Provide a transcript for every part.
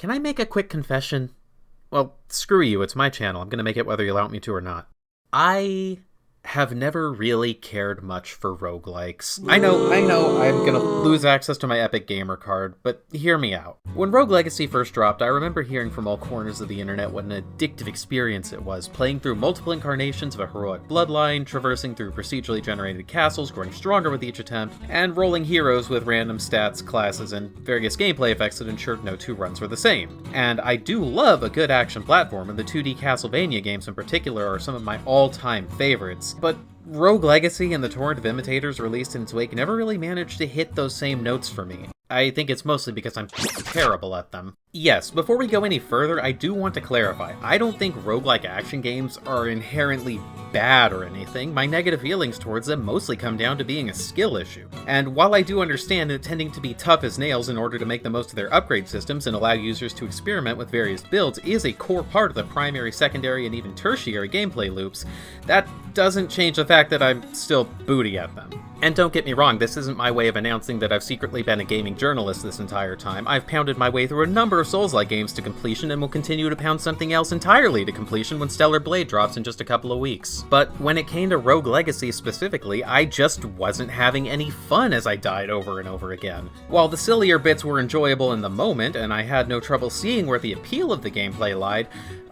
Can I make a quick confession? Well, screw you, it's my channel. I'm gonna make it whether you allow me to or not. I have never really cared much for roguelikes. I know, I'm gonna lose access to my Epic Gamer card, but hear me out. When Rogue Legacy first dropped, I remember hearing from all corners of the internet what an addictive experience it was, playing through multiple incarnations of a heroic bloodline, traversing through procedurally generated castles, growing stronger with each attempt, and rolling heroes with random stats, classes, and various gameplay effects that ensured no two runs were the same. And I do love a good action platform, and the 2D Castlevania games in particular are some of my all-time favorites. But Rogue Legacy and the torrent of imitators released in its wake never really managed to hit those same notes for me. I think it's mostly because I'm terrible at them. Yes, before we go any further, I do want to clarify. I don't think roguelike action games are inherently bad or anything. My negative feelings towards them mostly come down to being a skill issue. And while I do understand that tending to be tough as nails in order to make the most of their upgrade systems and allow users to experiment with various builds is a core part of the primary, secondary, and even tertiary gameplay loops, that doesn't change the fact that I'm still booty at them. And don't get me wrong, this isn't my way of announcing that I've secretly been a gaming journalist this entire time. I've pounded my way through a number of Souls-like games to completion and will continue to pound something else entirely to completion when Stellar Blade drops in just a couple of weeks. But when it came to Rogue Legacy specifically, I just wasn't having any fun as I died over and over again. While the sillier bits were enjoyable in the moment, and I had no trouble seeing where the appeal of the gameplay lied,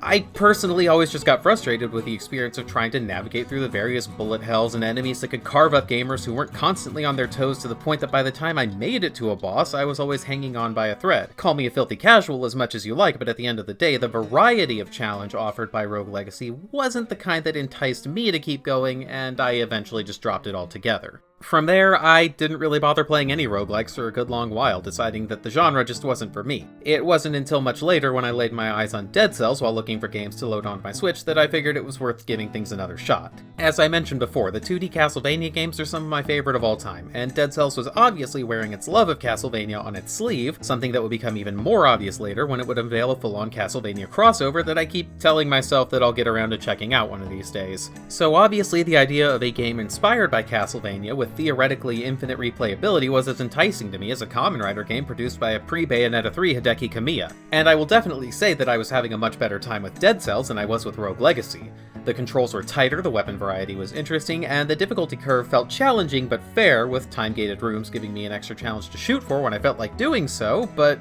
I personally always just got frustrated with the experience of trying to navigate through the various bullet hells and enemies that could carve up gamers who weren't constantly on their toes to the point that by the time I made it to a boss, I was always hanging on by a thread. Call me a filthy casual as much as you like, but at the end of the day, the variety of challenge offered by Rogue Legacy wasn't the kind that enticed me to keep going, and I eventually just dropped it altogether. From there, I didn't really bother playing any roguelikes for a good long while, deciding that the genre just wasn't for me. It wasn't until much later when I laid my eyes on Dead Cells while looking for games to load onto my Switch that I figured it was worth giving things another shot. As I mentioned before, the 2D Castlevania games are some of my favorite of all time, and Dead Cells was obviously wearing its love of Castlevania on its sleeve, something that would become even more obvious later when it would unveil a full-on Castlevania crossover that I keep telling myself that I'll get around to checking out one of these days. So obviously the idea of a game inspired by Castlevania with theoretically infinite replayability was as enticing to me as a Kamen Rider game produced by a pre-Bayonetta 3 Hideki Kamiya. And I will definitely say that I was having a much better time with Dead Cells than I was with Rogue Legacy. The controls were tighter, the weapon variety was interesting, and the difficulty curve felt challenging but fair, with time-gated rooms giving me an extra challenge to shoot for when I felt like doing so, but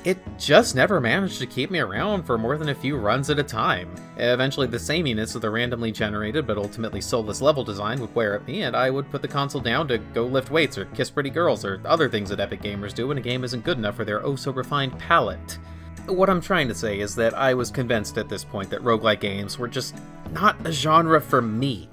it just never managed to keep me around for more than a few runs at a time. Eventually the sameness of the randomly generated but ultimately soulless level design would wear at me, and I would put the console down to go lift weights or kiss pretty girls or other things that epic gamers do when a game isn't good enough for their oh-so-refined palate. What I'm trying to say is that I was convinced at this point that roguelike games were just not a genre for me.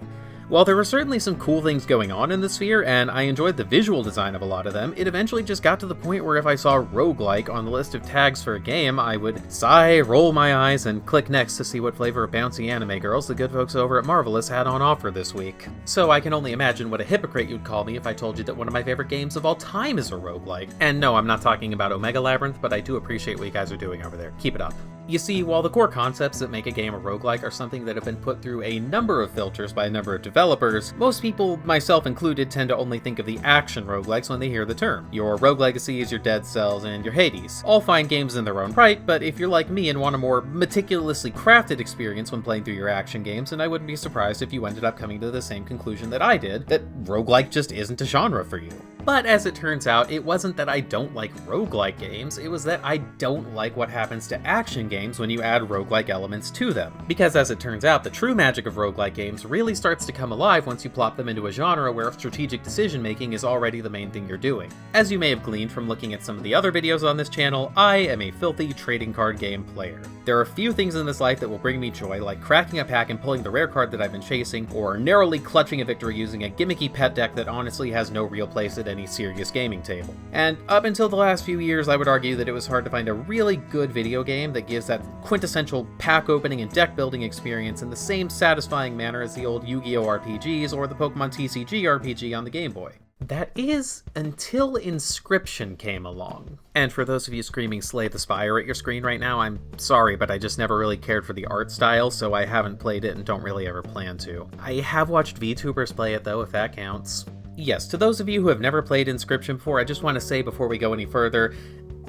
While there were certainly some cool things going on in the sphere, and I enjoyed the visual design of a lot of them, it eventually just got to the point where if I saw roguelike on the list of tags for a game, I would sigh, roll my eyes, and click next to see what flavor of bouncy anime girls the good folks over at Marvelous had on offer this week. So I can only imagine what a hypocrite you'd call me if I told you that one of my favorite games of all time is a roguelike. And no, I'm not talking about Omega Labyrinth, but I do appreciate what you guys are doing over there. Keep it up. You see, while the core concepts that make a game a roguelike are something that have been put through a number of filters by a number of developers, most people, myself included, tend to only think of the action roguelikes when they hear the term. Your Rogue Legacies, your Dead Cells, and your Hades. All fine games in their own right, but if you're like me and want a more meticulously crafted experience when playing through your action games, then I wouldn't be surprised if you ended up coming to the same conclusion that I did, that roguelike just isn't a genre for you. But as it turns out, it wasn't that I don't like roguelike games, it was that I don't like what happens to action games when you add roguelike elements to them. Because as it turns out, the true magic of roguelike games really starts to come alive once you plop them into a genre where strategic decision-making is already the main thing you're doing. As you may have gleaned from looking at some of the other videos on this channel, I am a filthy trading card game player. There are few things in this life that will bring me joy, like cracking a pack and pulling the rare card that I've been chasing, or narrowly clutching a victory using a gimmicky pet deck that honestly has no real place at any serious gaming table. And up until the last few years, I would argue that it was hard to find a really good video game that gives that quintessential pack opening and deck building experience in the same satisfying manner as the old Yu-Gi-Oh! RPGs or the Pokemon TCG RPG on the Game Boy. That is, until Inscryption came along. And for those of you screaming Slay the Spire at your screen right now, I'm sorry, but I just never really cared for the art style, so I haven't played it and don't really ever plan to. I have watched VTubers play it though, if that counts. Yes, to those of you who have never played Inscryption before, I just want to say before we go any further,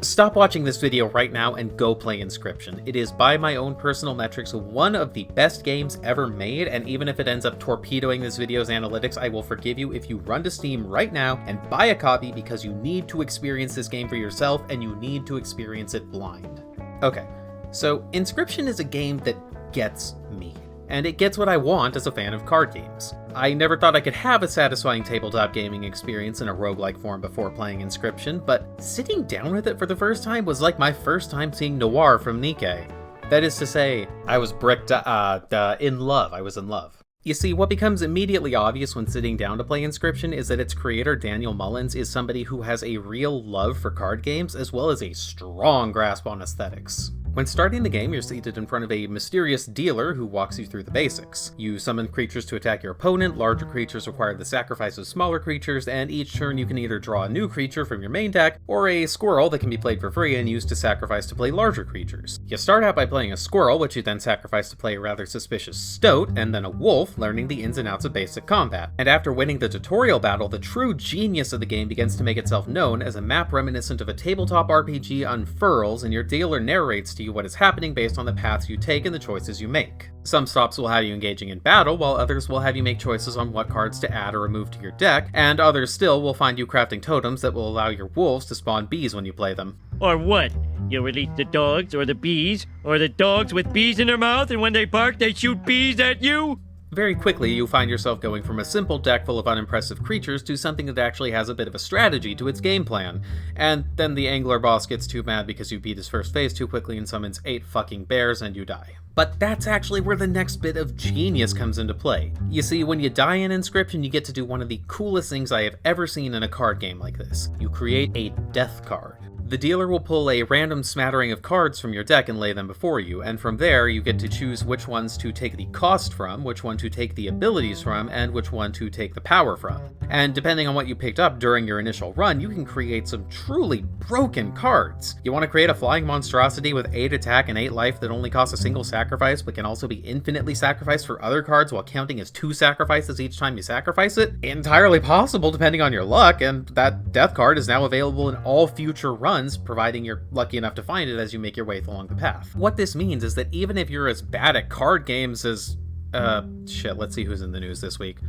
Stop watching this video right now and go play Inscryption. It is, by my own personal metrics, one of the best games ever made, and even if it ends up torpedoing this video's analytics, I will forgive you if you run to Steam right now and buy a copy, because you need to experience this game for yourself, and you need to experience it blind. Okay, so Inscryption is a game that gets me. And it gets what I want as a fan of card games. I never thought I could have a satisfying tabletop gaming experience in a roguelike form before playing Inscryption, but sitting down with it for the first time was like my first time seeing Noir from Nikkei. That is to say, I was in love. I was in love. You see, what becomes immediately obvious when sitting down to play Inscryption is that its creator, Daniel Mullins, is somebody who has a real love for card games, as well as a strong grasp on aesthetics. When starting the game, you're seated in front of a mysterious dealer who walks you through the basics. You summon creatures to attack your opponent, larger creatures require the sacrifice of smaller creatures, and each turn you can either draw a new creature from your main deck, or a squirrel that can be played for free and used to sacrifice to play larger creatures. You start out by playing a squirrel, which you then sacrifice to play a rather suspicious stoat, and then a wolf, learning the ins and outs of basic combat. And after winning the tutorial battle, the true genius of the game begins to make itself known as a map reminiscent of a tabletop RPG unfurls, and your dealer narrates to you what is happening based on the paths you take and the choices you make. Some stops will have you engaging in battle, while others will have you make choices on what cards to add or remove to your deck, and others still will find you crafting totems that will allow your wolves to spawn bees when you play them. Or what? You release the dogs, or the bees, or the dogs with bees in their mouth, and when they bark they shoot bees at you? Very quickly, you find yourself going from a simple deck full of unimpressive creatures to something that actually has a bit of a strategy to its game plan. And then the angler boss gets too mad because you beat his first phase too quickly and summons 8 fucking bears and you die. But that's actually where the next bit of genius comes into play. You see, when you die in Inscryption, you get to do one of the coolest things I have ever seen in a card game like this. You create a death card. The dealer will pull a random smattering of cards from your deck and lay them before you, and from there you get to choose which ones to take the cost from, which one to take the abilities from, and which one to take the power from. And depending on what you picked up during your initial run, you can create some truly broken cards. You want to create a flying monstrosity with 8 attack and 8 life that only costs a single sacrifice, but can also be infinitely sacrificed for other cards while counting as 2 sacrifices each time you sacrifice it? Entirely possible depending on your luck, and that death card is now available in all future runs, providing you're lucky enough to find it as you make your way along the path. What this means is that even if you're as bad at card games as... let's see who's in the news this week.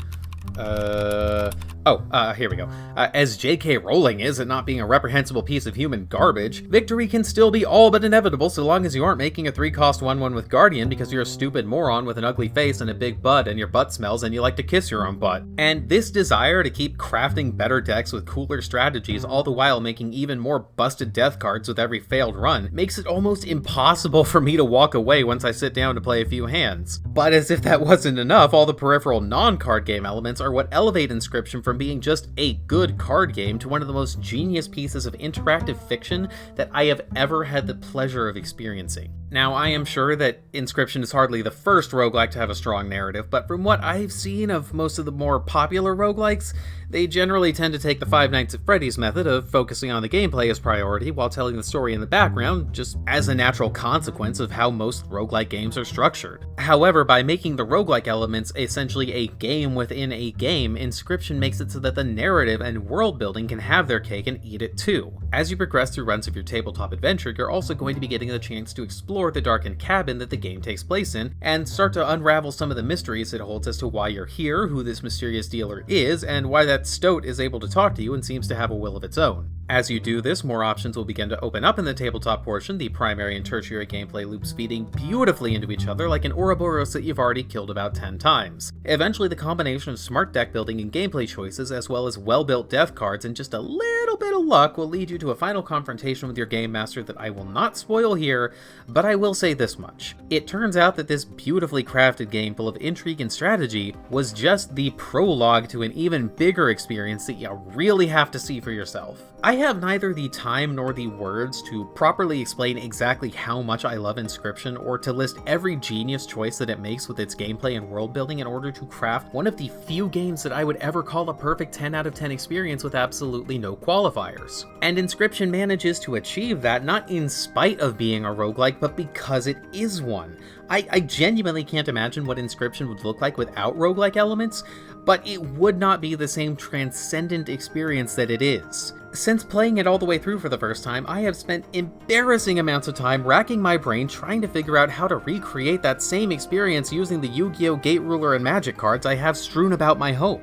Here we go. As J.K. Rowling is at not being a reprehensible piece of human garbage, victory can still be all but inevitable so long as you aren't making a 3-cost 1/1 with Guardian because you're a stupid moron with an ugly face and a big butt and your butt smells and you like to kiss your own butt. And this desire to keep crafting better decks with cooler strategies all the while making even more busted death cards with every failed run makes it almost impossible for me to walk away once I sit down to play a few hands. But as if that wasn't enough, all the peripheral non-card game elements are what elevate Inscryption from being just a good card game to one of the most genius pieces of interactive fiction that I have ever had the pleasure of experiencing. Now, I am sure that Inscryption is hardly the first roguelike to have a strong narrative, but from what I've seen of most of the more popular roguelikes, they generally tend to take the Five Nights at Freddy's method of focusing on the gameplay as priority while telling the story in the background, just as a natural consequence of how most roguelike games are structured. However, by making the roguelike elements essentially a game within a game, Inscryption makes it so that the narrative and world building can have their cake and eat it too. As you progress through runs of your tabletop adventure, you're also going to be getting the chance to explore the darkened cabin that the game takes place in, and start to unravel some of the mysteries it holds as to why you're here, who this mysterious dealer is, and why that stoat is able to talk to you and seems to have a will of its own. As you do this, more options will begin to open up in the tabletop portion, the primary and tertiary gameplay loops feeding beautifully into each other like an Ouroboros that you've already killed about 10 times. Eventually, the combination of smart deck building and gameplay choices, as well as well-built death cards and just a little bit of luck, will lead you to a final confrontation with your game master that I will not spoil here, but I will say this much. It turns out that this beautifully crafted game full of intrigue and strategy was just the prologue to an even bigger experience that you really have to see for yourself. I have neither the time nor the words to properly explain exactly how much I love Inscryption or to list every genius choice that it makes with its gameplay and world building in order to craft one of the few games that I would ever call a perfect 10 out of 10 experience with absolutely no qualifiers. And Inscryption manages to achieve that not in spite of being a roguelike, but because it is one. I genuinely can't imagine what Inscryption would look like without roguelike elements, but it would not be the same transcendent experience that it is. Since playing it all the way through for the first time, I have spent embarrassing amounts of time racking my brain trying to figure out how to recreate that same experience using the Yu-Gi-Oh! Gate Ruler and Magic cards I have strewn about my home.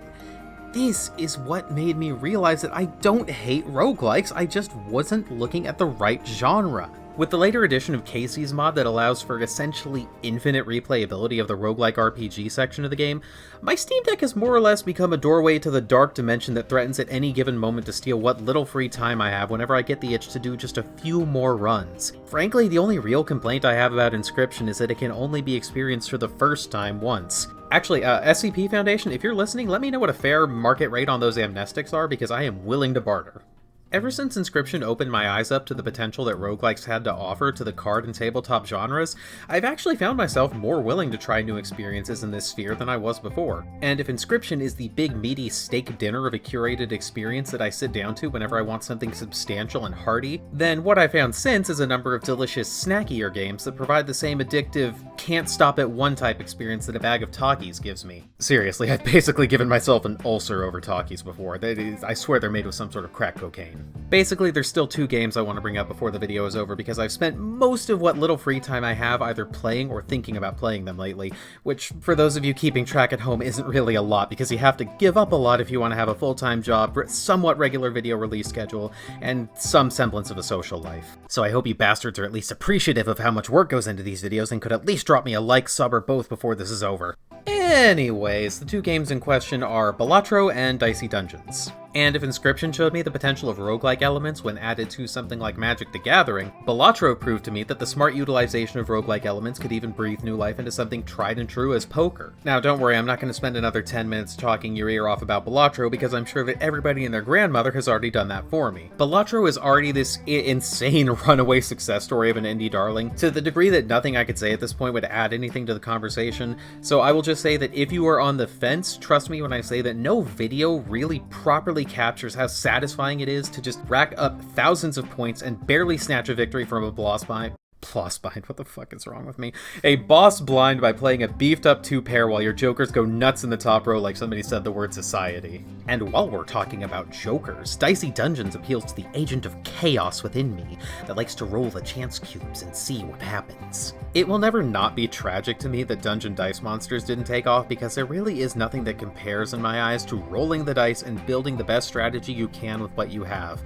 This is what made me realize that I don't hate roguelikes, I just wasn't looking at the right genre. With the later addition of Casey's mod that allows for essentially infinite replayability of the roguelike RPG section of the game, my Steam Deck has more or less become a doorway to the dark dimension that threatens at any given moment to steal what little free time I have whenever I get the itch to do just a few more runs. Frankly, the only real complaint I have about Inscryption is that it can only be experienced for the first time once. Actually, SCP Foundation, if you're listening, let me know what a fair market rate on those amnestics are, because I am willing to barter. Ever since Inscryption opened my eyes up to the potential that roguelikes had to offer to the card and tabletop genres, I've actually found myself more willing to try new experiences in this sphere than I was before. And if Inscryption is the big meaty steak dinner of a curated experience that I sit down to whenever I want something substantial and hearty, then what I found since is a number of delicious snackier games that provide the same addictive, can't stop at one type experience that a bag of Takis gives me. Seriously, I've basically given myself an ulcer over Takis before. I swear they're made with some sort of crack cocaine. Basically, there's still two games I want to bring up before the video is over because I've spent most of what little free time I have either playing or thinking about playing them lately, which, for those of you keeping track at home, isn't really a lot because you have to give up a lot if you want to have a full-time job, somewhat regular video release schedule, and some semblance of a social life. So I hope you bastards are at least appreciative of how much work goes into these videos and could at least drop me a like, sub, or both before this is over. Anyways, the two games in question are Balatro and Dicey Dungeons. And if Inscryption showed me the potential of roguelike elements when added to something like Magic the Gathering, Balatro proved to me that the smart utilization of roguelike elements could even breathe new life into something tried and true as poker. Now don't worry, I'm not going to spend another 10 minutes talking your ear off about Balatro because I'm sure that everybody and their grandmother has already done that for me. Balatro is already this insane runaway success story of an indie darling, to the degree that nothing I could say at this point would add anything to the conversation, so I will just say that if you are on the fence, trust me when I say that no video really properly captures how satisfying it is to just rack up thousands of points and barely snatch a victory from a boss blind. What the fuck is wrong with me? A boss blind by playing a beefed up 2-pair while your jokers go nuts in the top row like somebody said the word society. And while we're talking about jokers, Dicey Dungeons appeals to the agent of chaos within me that likes to roll the chance cubes and see what happens. It will never not be tragic to me that Dungeon Dice Monsters didn't take off because there really is nothing that compares in my eyes to rolling the dice and building the best strategy you can with what you have.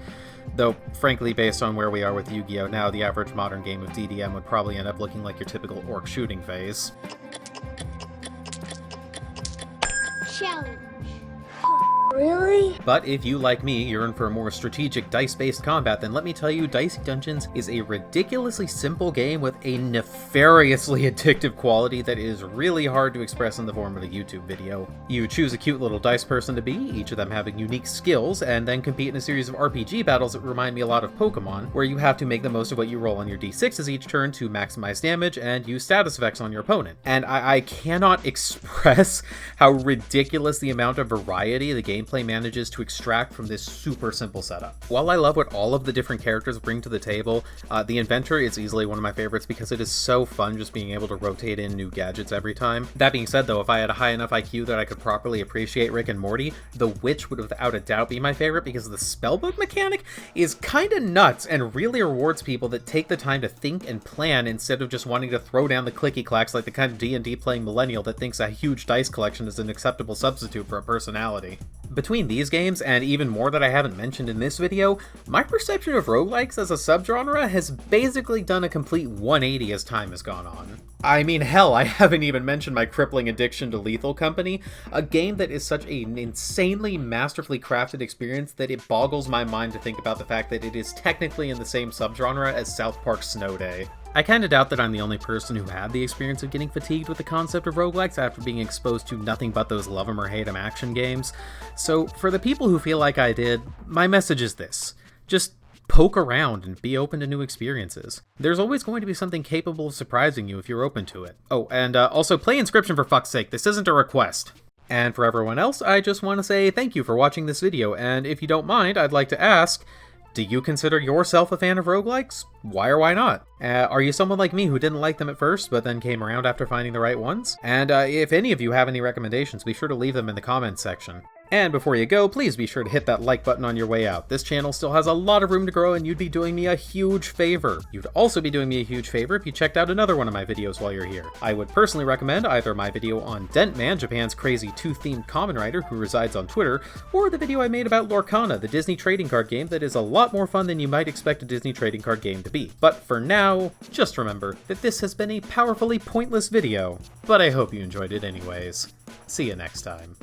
Though, frankly, based on where we are with Yu-Gi-Oh! Now, the average modern game of DDM would probably end up looking like your typical orc shooting phase. Challenge. Really? But if you, like me, yearn for a more strategic dice-based combat, then let me tell you, Dicey Dungeons is a ridiculously simple game with a nefariously addictive quality that is really hard to express in the form of a YouTube video. You choose a cute little dice person to be, each of them having unique skills, and then compete in a series of RPG battles that remind me a lot of Pokemon, where you have to make the most of what you roll on your d6s each turn to maximize damage and use status effects on your opponent. And I cannot express how ridiculous the amount of variety the gameplay manages to extract from this super simple setup. While I love what all of the different characters bring to the table, the Inventor is easily one of my favorites because it is so fun just being able to rotate in new gadgets every time. That being said though, if I had a high enough IQ that I could properly appreciate Rick and Morty, the Witch would without a doubt be my favorite because the spellbook mechanic is kinda nuts and really rewards people that take the time to think and plan instead of just wanting to throw down the clicky clacks like the kind of D&D playing millennial that thinks a huge dice collection is an acceptable substitute for a personality. Between these games, and even more that I haven't mentioned in this video, my perception of roguelikes as a subgenre has basically done a complete 180 as time has gone on. I mean, hell, I haven't even mentioned my crippling addiction to Lethal Company, a game that is such an insanely masterfully crafted experience that it boggles my mind to think about the fact that it is technically in the same subgenre as South Park Snow Day. I kinda doubt that I'm the only person who had the experience of getting fatigued with the concept of roguelikes after being exposed to nothing but those love 'em or hate 'em action games. So for the people who feel like I did, my message is this. Just poke around and be open to new experiences. There's always going to be something capable of surprising you if you're open to it. Oh, and also play Inscryption for fuck's sake, this isn't a request. And for everyone else, I just want to say thank you for watching this video, and if you don't mind, I'd like to ask, do you consider yourself a fan of roguelikes? Why or why not? Are you someone like me who didn't like them at first, but then came around after finding the right ones? And if any of you have any recommendations, be sure to leave them in the comments section. And before you go, please be sure to hit that like button on your way out. This channel still has a lot of room to grow and you'd be doing me a huge favor. You'd also be doing me a huge favor if you checked out another one of my videos while you're here. I would personally recommend either my video on Dentman, Japan's crazy 2-themed Kamen Rider who resides on Twitter, or the video I made about Lorcana, the Disney trading card game that is a lot more fun than you might expect a Disney trading card game to be. But for now, just remember that this has been a powerfully pointless video, but I hope you enjoyed it anyways. See you next time.